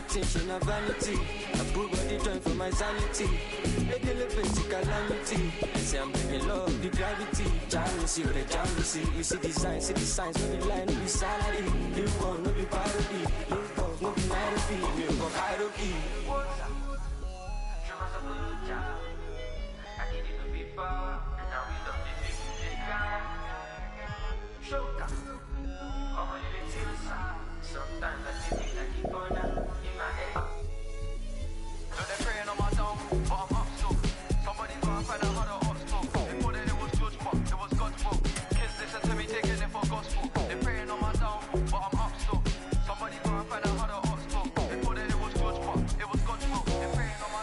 everything, she not vanity. I put body joint for my sanity. Make a little bit calamity. Say I'm breaking love, the gravity. Jam you see, you see the signs, no be line, no be salary. Live on, no be parody. Live off, no be Nairobi. Live off, hierarchy. I did it to be power, and now we love the big guy. Shoka. Sometimes I feel like keep on in my head. So they're praying on my down, but I'm up still. Somebody go and find out how the ops talk. They thought that it was George, but it was God's will. Kids listen to me, taking it for gospel. They're praying on my down, but I'm up still. Somebody go and find out how the ops talk. They thought that it was George, but it was God's will. They're praying on my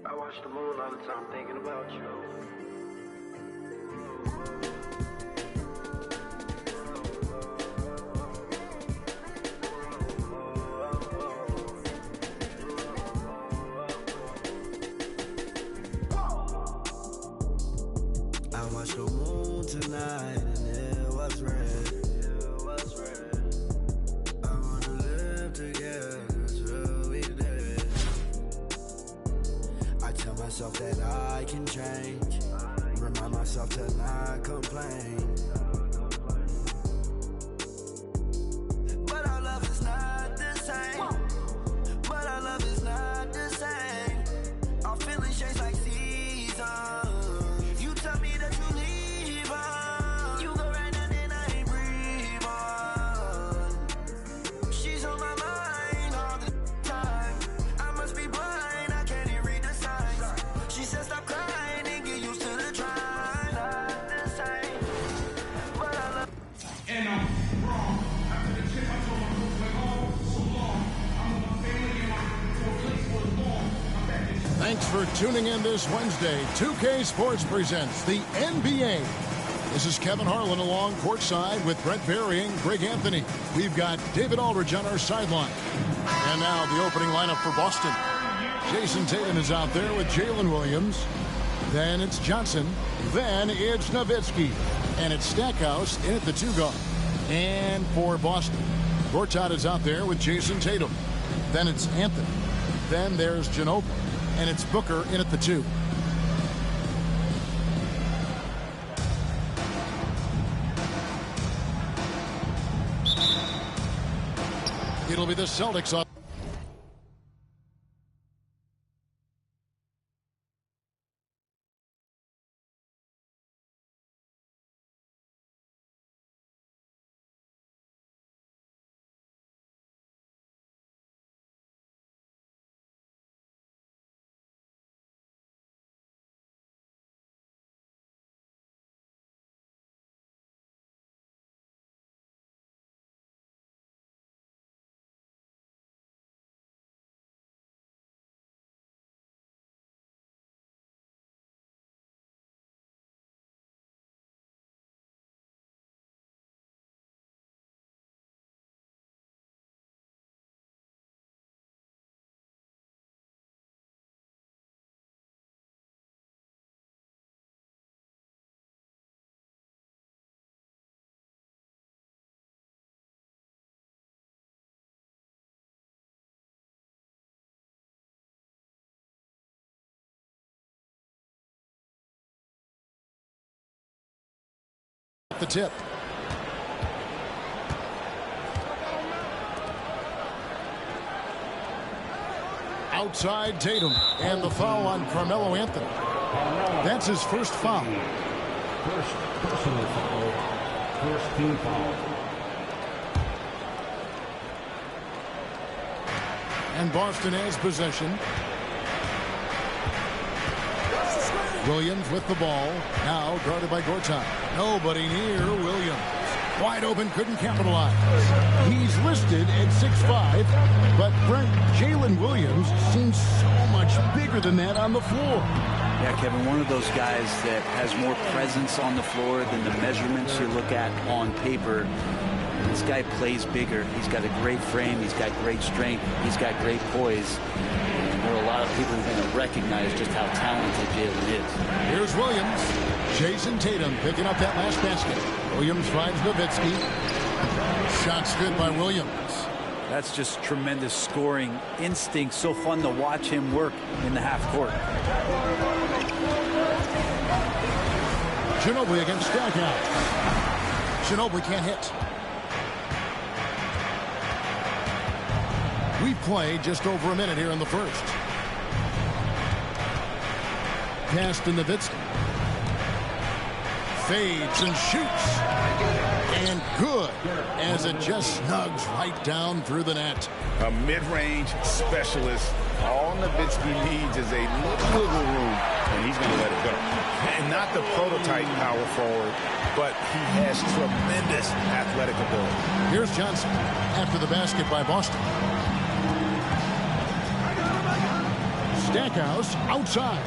I watch the moon all the time thinking about you. I watched the moon tonight and it was red. I wanna live together till we dead. I tell myself that I can change. Remind myself to not complain. But our love is not the same. But our love is not the same. Our feelings change like seasons. You tell me that you leave on. You go right now and I ain't breathe on. She's on my mind all the time. I must be blind, I can't even read the signs. She said stop crying and get used to the trying. Not the same, but I love. And I'm wrong. After the trip, I told my folks like, oh, so long. I'm with my family and my place for the long. I'm back in. Thanks for tuning in this Wednesday. 2K Sports presents the NBA. This is Kevin Harlan along courtside with Brett Berry and Greg Anthony. We've got David Aldridge on our sideline. And now the opening lineup for Boston. Jason Tatum is out there with Jalen Williams. Then it's Johnson. Then it's Nowitzki. And it's Stackhouse in at the 2 guard. And for Boston, Gortat is out there with Jason Tatum. Then it's Anthony. Then there's Ginobili. And it's Booker in at the 2. It'll be the Celtics up. The tip. Outside Tatum, and the foul on Carmelo Anthony. That's his first foul. First personal foul. First team foul. And Boston has possession. Williams with the ball. Now guarded by Gortat. Nobody near Williams. Wide open, couldn't capitalize. He's listed at 6'5", but Brent Jalen Williams seems so much bigger than that on the floor. Yeah, Kevin, one of those guys that has more presence on the floor than the measurements you look at on paper. This guy plays bigger. He's got a great frame. He's got great strength. He's got great poise. And there are a lot of people who are going to recognize just how talented Jalen is. Here's Williams. Jason Tatum picking up that last basket. Williams finds Nowitzki. Shots good by Williams. That's just tremendous scoring instinct. So fun to watch him work in the half court. Ginobili against Stackhouse. Ginobili can't hit. We've played just over a minute here in the first. Pass to Nowitzki. Fades and shoots. And good, as it just snugs right down through the net. A mid-range specialist. All Nowitzki needs is a little wiggle room, and he's going to let it go. And not the prototype power forward, but he has tremendous athletic ability. Here's Johnson after the basket by Boston. Stackhouse outside.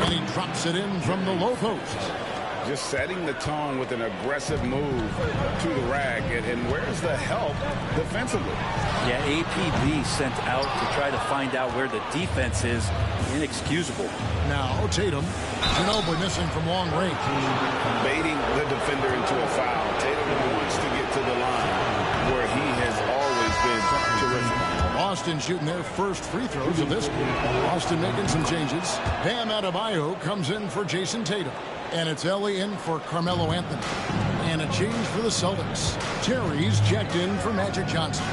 And he drops it in from the low post. Just setting the tone with an aggressive move to the rack. And where's the help defensively? Yeah, APB sent out to try to find out where the defense is. Inexcusable. Now Tatum. Ginobili missing from long range. Baiting the defender into a foul. Tatum wants to get to the line where he has always been terrific. Boston shooting their first free throws of this game. Boston making some changes. Bam Adebayo comes in for Jason Tatum. And it's Ellie in for Carmelo Anthony. And a change for the Celtics. Terry's checked in for Magic Johnson.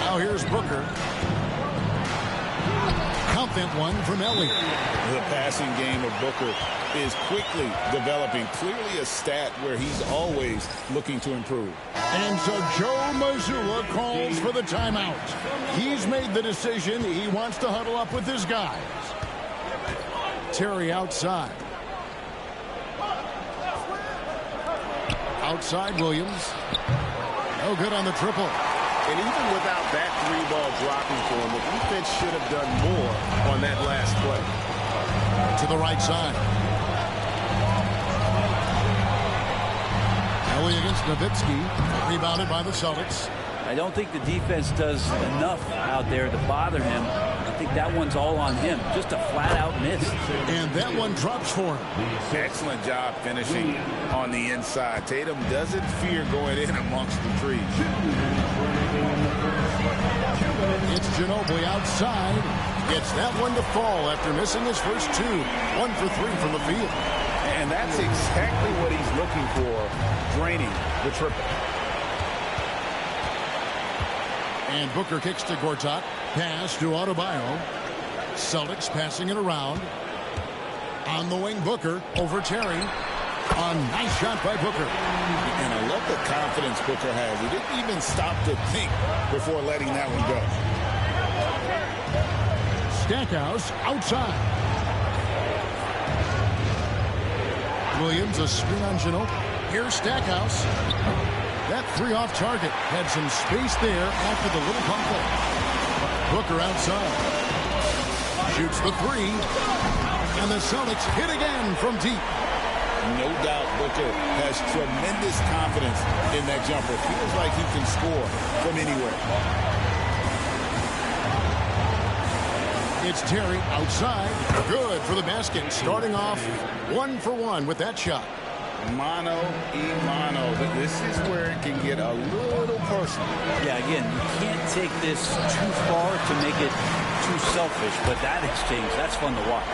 Now here's Booker. Count that one from Ellie. The passing game of Booker is quickly developing. Clearly a stat where he's always looking to improve. And so Joe Mazzulla calls for the timeout. He's made the decision. He wants to huddle up with his guys. Terry outside. Outside Williams. No good on the triple. And even without that three ball dropping for him, the defense should have done more on that last play. To the right side. Ellie against Nowitzki. Rebounded by the Celtics. I don't think the defense does enough out there to bother him. I think that one's all on him. Just a flat-out miss. And that one drops for him. Excellent job finishing on the inside. Tatum doesn't fear going in amongst the trees. It's Ginobili outside. Gets that one to fall after missing his first two. 1 for 3 from the field. And that's exactly what he's looking for, draining the triple. And Booker kicks to Gortat. Pass to Adebayo. Celtics passing it around. On the wing, Booker over Terry. A nice shot by Booker. And I love the confidence Booker has. He didn't even stop to think before letting that one go. Stackhouse outside. Williams a screen on Ginobili. Here's Stackhouse. That three off target had some space there after the little pump fake. Booker outside. Shoots the three. And the Celtics hit again from deep. No doubt Booker has tremendous confidence in that jumper. Feels like he can score from anywhere. It's Terry outside. Good for the basket. Starting off 1 for 1 with that shot. Mano y mano. This is where it can get a little personal. Yeah, again, you can't take this too far to make it too selfish, but that exchange, that's fun to watch.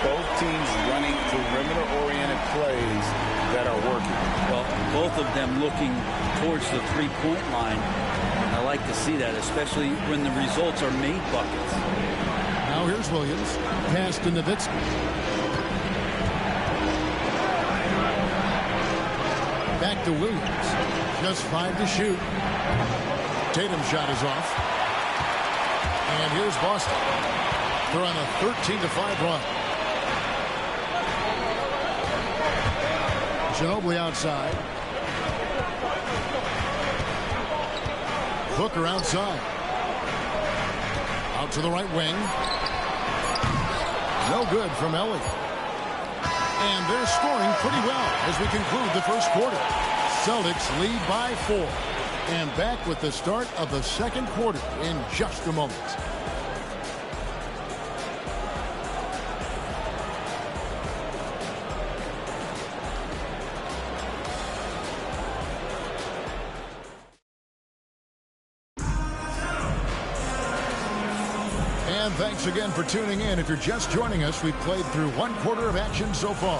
Both teams running perimeter-oriented plays that are working. Well, both of them looking towards the three-point line. And I like to see that, especially when the results are made buckets. Now here's Williams. Pass to Nowitzki. Back to Williams. Just 5 to shoot. Tatum's shot is off. And here's Boston. They're on a 13-5 run. Ginobili outside. Booker outside. Out to the right wing. No good from Ellie. And they're scoring pretty well as we conclude the first quarter. Celtics lead by 4. And back with the start of the second quarter in just a moment. And thanks again for tuning in. If you're just joining us, we've played through one quarter of action so far.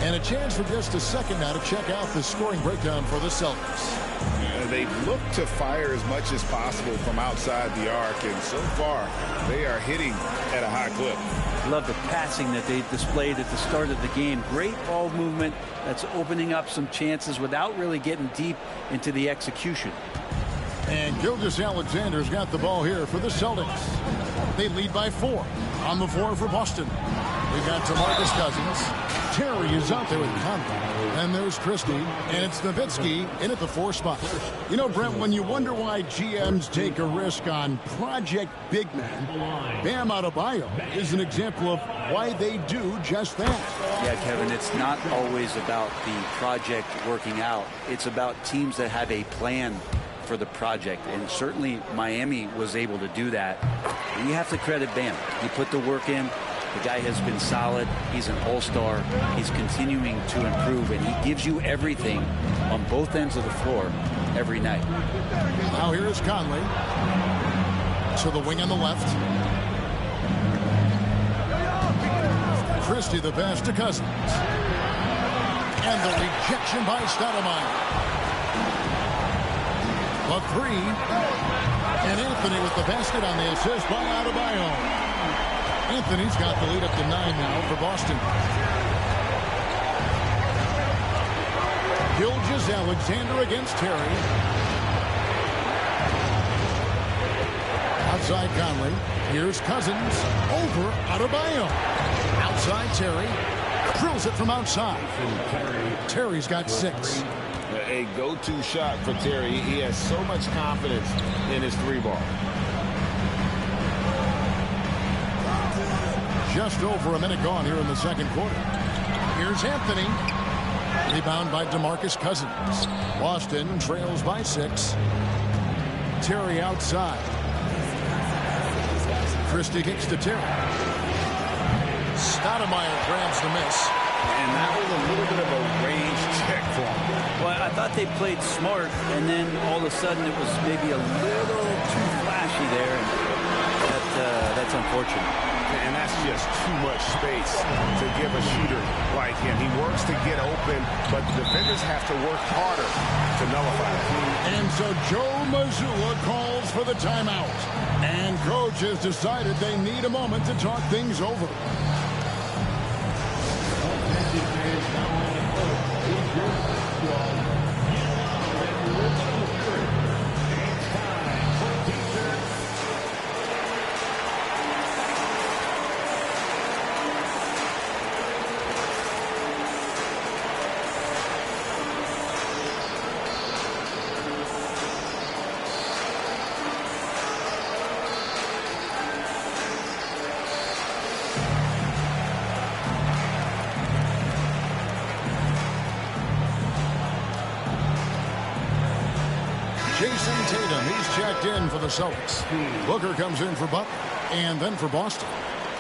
And a chance for just a second now to check out the scoring breakdown for the Celtics. They look to fire as much as possible from outside the arc, and so far they are hitting at a high clip. Love the passing that they displayed at the start of the game. Great ball movement that's opening up some chances without really getting deep into the execution. And Gilgeous-Alexander's got the ball here for the Celtics. They lead by 4 on the floor for Boston. We've got DeMarcus Cousins. Terry is out there with Camo. And there's Christie. And it's Nowitzki in at the 4 spot. You know, Brent, when you wonder why GMs take a risk on project big men, Bam Adebayo is an example of why they do just that. Yeah, Kevin, it's not always about the project working out. It's about teams that have a plan for the project, and certainly Miami was able to do that. And you have to credit Bam. He put the work in. The guy has been solid. He's an all-star. He's continuing to improve, and he gives you everything on both ends of the floor every night. Now here is Conley to the wing on the left. Christie the pass to Cousins. And the rejection by Stoudemire. A 3. And Anthony with the basket on the assist by Adebayo. Anthony's got the lead up to 9 now for Boston. Gilgeous-Alexander against Terry. Outside Conley. Here's Cousins. Over Adebayo. Outside Terry. Drills it from outside. Terry's got 6. A go-to shot for Terry. He has so much confidence in his 3-ball. Just over a minute gone here in the second quarter. Here's Anthony. Rebound by DeMarcus Cousins. Boston trails by 6. Terry outside. Christie kicks to Terry. Stoudemire grabs the miss. And that was a little bit of a range check for him. Well, I thought they played smart, and then all of a sudden it was maybe a little too flashy there. That's unfortunate. And that's just too much space to give a shooter like him. He works to get open, but the defenders have to work harder to nullify it. And so Joe Mazzulla calls for the timeout. And coach has decided they need a moment to talk things over. Jason Tatum, he's checked in for the Celtics. Booker comes in for Butler, and then for Boston.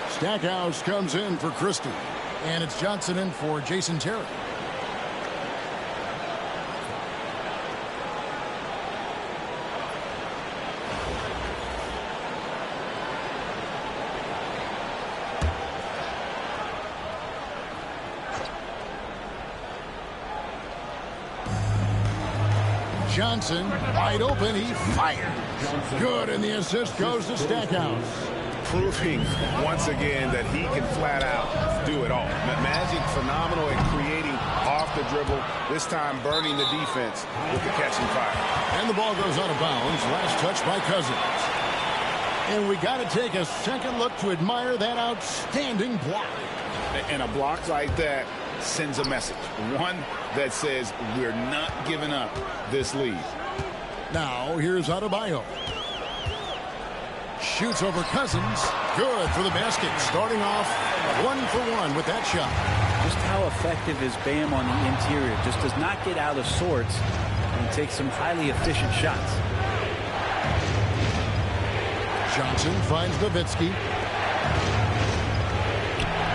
Stackhouse comes in for Christie, and it's Johnson in for Jason Terry. Johnson, wide open, he fired. Good, and the assist goes to Stackhouse. Proving once again that he can flat out do it all. Magic phenomenal at creating off the dribble, this time burning the defense with the catching fire. And the ball goes out of bounds, last touch by Cousins. And we got to take a second look to admire that outstanding block. And a block like that sends a message, one that says we're not giving up this lead. Now here's Adebayo. Shoots over Cousins. Good for the basket. Starting off 1 for 1 with that shot. Just how effective is Bam on the interior? Just does not get out of sorts and takes some highly efficient shots. Johnson finds Nowitzki.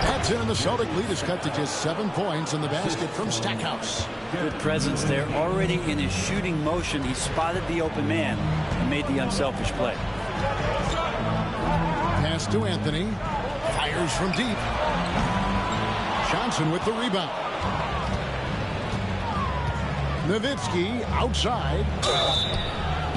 That's in. The Celtic lead is cut to just 7 points in the basket from Stackhouse. Good presence there. Already in his shooting motion, he spotted the open man and made the unselfish play. Pass to Anthony. Fires from deep. Johnson with the rebound. Nowitzki outside.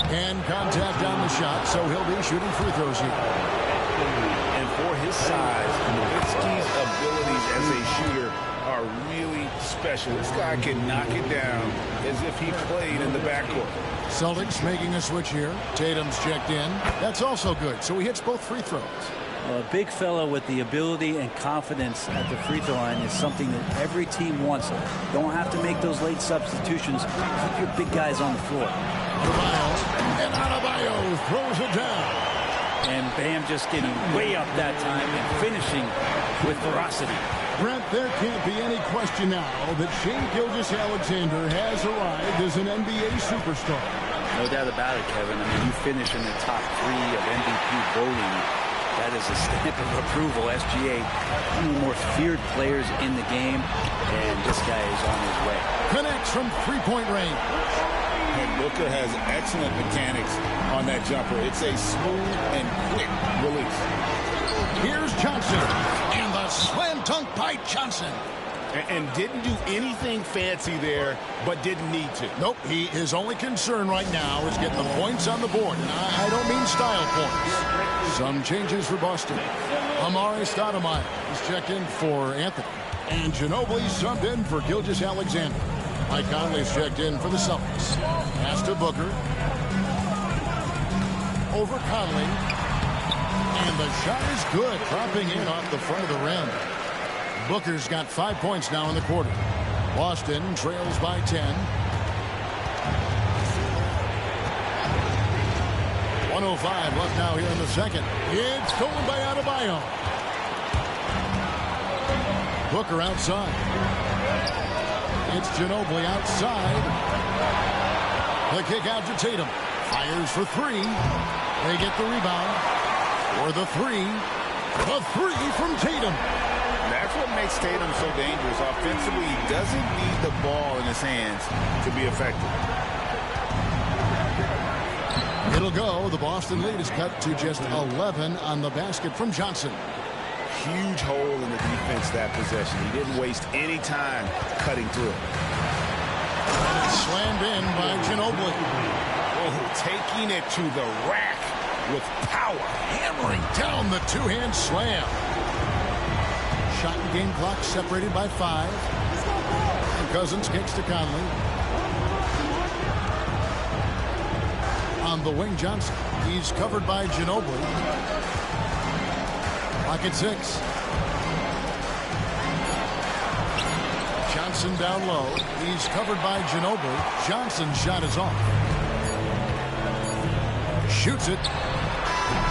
And contact on the shot, so he'll be shooting free throws here. And for his size, Nowitzki's abilities as a shooter are really special. This guy can knock it down as if he played in the backcourt. Celtics making a switch here. Tatum's checked in. That's also good, so he hits both free throws. Well, a big fella with the ability and confidence at the free throw line is something that every team wants. Don't have to make those late substitutions. Keep your big guys on the floor. Adebayo throws it down. And Bam just getting way up that time and finishing with ferocity. Brent, there can't be any question now that Shai Gilgeous-Alexander has arrived as an NBA superstar. No doubt about it, Kevin. I mean, you finish in the top 3 of MVP voting. That is a stamp of approval. SGA, one of the more feared players in the game, and this guy is on his way. Connects from three-point range. And Booker has excellent mechanics on that jumper. It's a smooth and quick release. Here's Johnson. And the slam dunk by Johnson. And didn't do anything fancy there, but didn't need to. Nope, his only concern right now is getting the points on the board. And I don't mean style points. Some changes for Boston. Amari Stoudemire is checked in for Anthony. And Ginobili subbed in for Gilgeous-Alexander. Mike Conley's checked in for the Celtics. Pass to Booker. Over Conley. And the shot is good. Dropping in off the front of the rim. Booker's got 5 points now in the quarter. Boston trails by 10. 1:05 left now here in the second. It's stolen by Adebayo. Booker outside. It's Ginobili outside. The kick out to Tatum. Fires for 3. They get the rebound. For the 3. The 3 from Tatum. That's what makes Tatum so dangerous. Offensively, he doesn't need the ball in his hands to be effective. It'll go. The Boston lead is cut to just 11 on the basket from Johnson. Huge hole in the defense that possession. He didn't waste any time cutting through it. And it's slammed in by Ginobili. Oh, taking it to the rack with power. Hammering down the two-hand slam. Shot and game clock separated by 5. And Cousins kicks to Conley. On the wing, Johnson. He's covered by Ginobili. Pocket 6. Johnson down low. He's covered by Ginobili. Johnson's shot is off. Shoots it.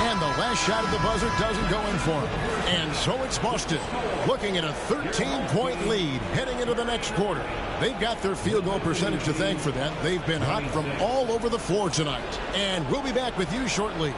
And the last shot at the buzzer doesn't go in for him. And so it's Boston looking at a 13-point lead heading into the next quarter. They've got their field goal percentage to thank for that. They've been hot from all over the floor tonight. And we'll be back with you shortly.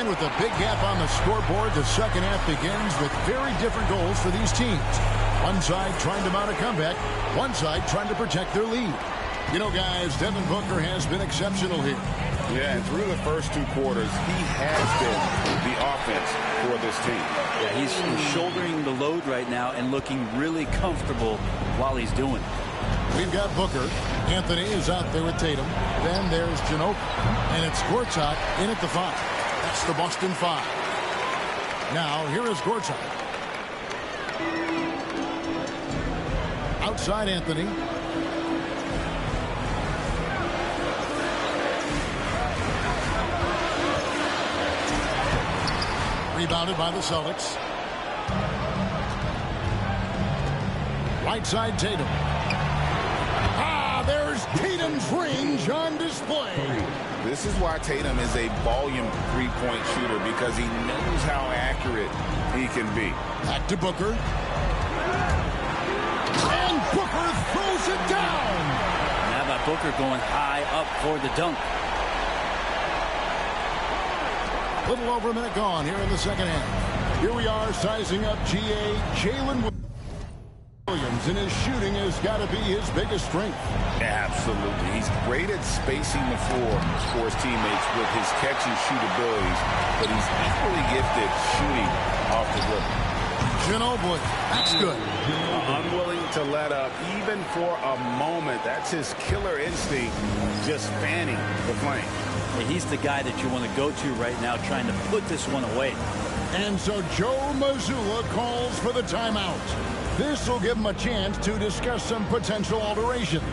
With a big gap on the scoreboard, the second half begins with very different goals for these teams. One side trying to mount a comeback, one side trying to protect their lead. You know, guys, Devin Booker has been exceptional here. Yeah, and through the first 2 quarters, he has been the offense for this team. Yeah, he's shouldering the load right now and looking really comfortable while he's doing it. We've got Booker. Anthony is out there with Tatum. Then there's Ginobili. And it's Gortat in at the 5. That's the Boston 5. Now, here is Gortat. Outside Anthony. Rebounded by the Celtics. Right side Tatum. There's Tatum's range on display. This is why Tatum is a volume three-point shooter, because he knows how accurate he can be. Back to Booker. And Booker throws it down. How about Booker going high up for the dunk? Little over a minute gone here in the second half. Here we are sizing up GA Jalen Williams, and his shooting has got to be his biggest strength. Absolutely. He's great at spacing the floor for his teammates with his catch and shoot abilities, but he's equally gifted shooting off the dribble. Ginobili, that's good. Unwilling to let up even for a moment. That's his killer instinct, just fanning the flame. He's the guy that you want to go to right now, trying to put this one away. And so Joe Mazzulla calls for the timeout. This will give him a chance to discuss some potential alterations.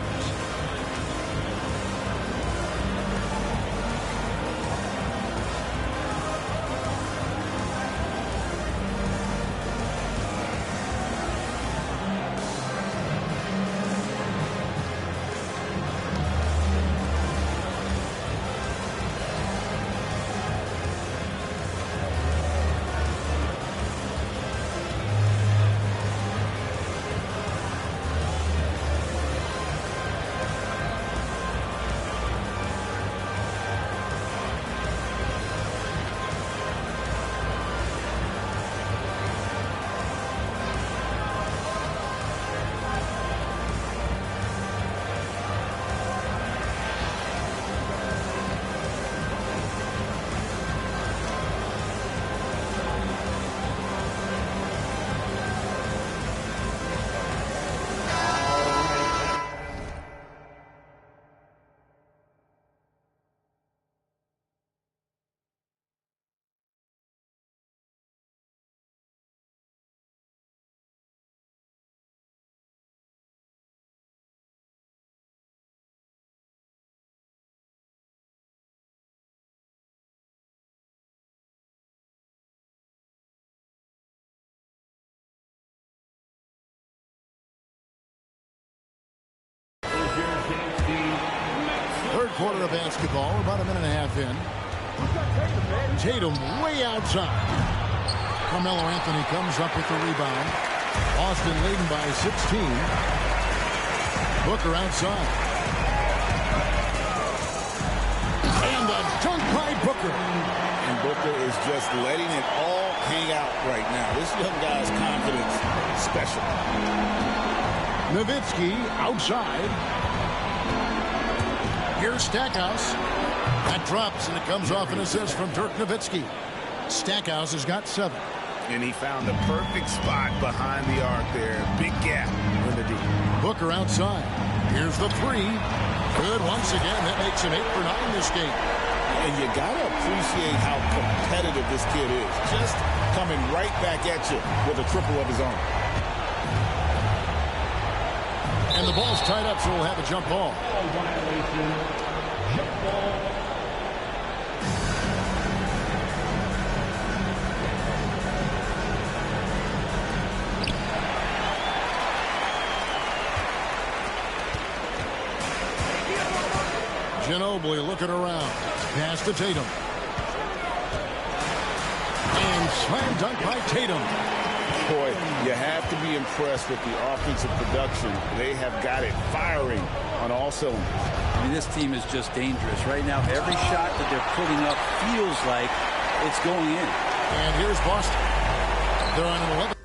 Third quarter of basketball, about a minute and a half in. Tatum way outside. Carmelo Anthony comes up with the rebound. Boston leading by 16. Booker outside. And a dunk by Booker. And Booker is just letting it all hang out right now. This young guy's confidence is special. Nowitzki outside. Here's Stackhouse. That drops, and it comes off an assist from Dirk Nowitzki. Stackhouse has got 7. And he found the perfect spot behind the arc there. Big gap in the D. Booker outside. Here's the 3. Good once again. That makes him 8 for 9 this game. And you got to appreciate how competitive this kid is. Just coming right back at you with a triple of his own. And the ball's tied up, so we'll have a jump ball. Ginobili looking around. Pass to Tatum. And slam dunk by Tatum. Boy, you have to be impressed with the offensive production. They have got it firing on all cylinders. I mean, this team is just dangerous. Right now, every shot that they're putting up feels like it's going in. And here's Boston. They're on an 11.